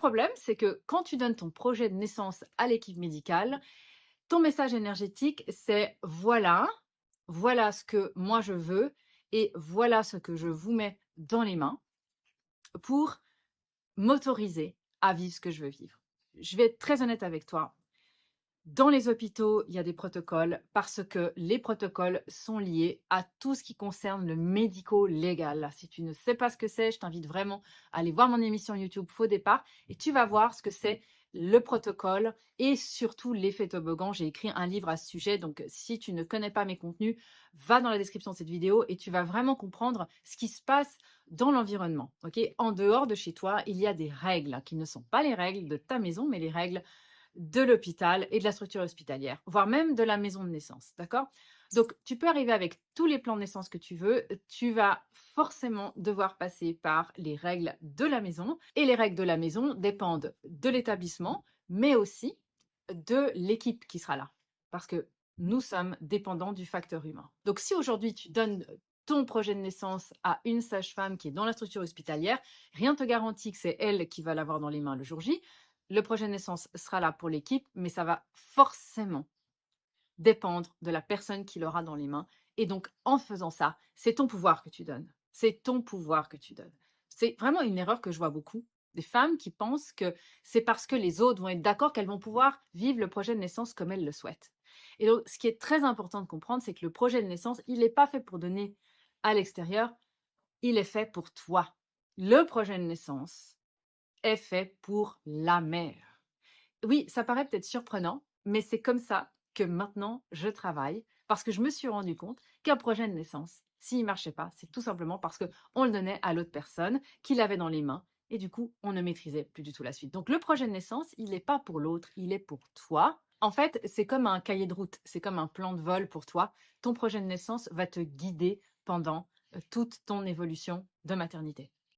problème, c'est que quand tu donnes ton projet de naissance à l'équipe médicale, ton message énergétique, c'est: «Voilà, voilà ce que moi je veux et voilà ce que je vous mets dans les mains pour m'autoriser à vivre ce que je veux vivre». Je vais être très honnête avec toi. Dans les hôpitaux, il y a des protocoles parce que les protocoles sont liés à tout ce qui concerne le médico-légal. Si tu ne sais pas ce que c'est, je t'invite vraiment à aller voir mon émission YouTube Faux départ et tu vas voir ce que c'est le protocole et surtout l'effet toboggan. J'ai écrit un livre à ce sujet, donc si tu ne connais pas mes contenus, va dans la description de cette vidéo et tu vas vraiment comprendre ce qui se passe dans l'environnement. Ok, en dehors de chez toi, il y a des règles qui ne sont pas les règles de ta maison, mais les règles de l'hôpital et de la structure hospitalière, voire même de la maison de naissance, d'accord? Donc, tu peux arriver avec tous les plans de naissance que tu veux, tu vas forcément devoir passer par les règles de la maison et les règles de la maison dépendent de l'établissement, mais aussi de l'équipe qui sera là, parce que nous sommes dépendants du facteur humain. Donc, si aujourd'hui tu donnes ton projet de naissance à une sage-femme qui est dans la structure hospitalière, rien ne te garantit que c'est elle qui va l'avoir dans les mains le jour J. Le projet de naissance sera là pour l'équipe, mais ça va forcément dépendre de la personne qui l'aura dans les mains. Et donc, en faisant ça, c'est ton pouvoir que tu donnes. C'est ton pouvoir que tu donnes. C'est vraiment une erreur que je vois beaucoup. Des femmes qui pensent que c'est parce que les autres vont être d'accord qu'elles vont pouvoir vivre le projet de naissance comme elles le souhaitent. Et donc, ce qui est très important de comprendre, c'est que le projet de naissance, il n'est pas fait pour donner à l'extérieur, il est fait pour toi. Le projet de naissance est fait pour la mère. Oui, ça paraît peut-être surprenant, mais c'est comme ça que maintenant je travaille parce que je me suis rendu compte qu'un projet de naissance, s'il ne marchait pas, c'est tout simplement parce qu'on le donnait à l'autre personne qui l'avait dans les mains et du coup, on ne maîtrisait plus du tout la suite. Donc le projet de naissance, il n'est pas pour l'autre, il est pour toi. En fait, c'est comme un cahier de route, c'est comme un plan de vol pour toi. Ton projet de naissance va te guider pendant toute ton évolution de maternité.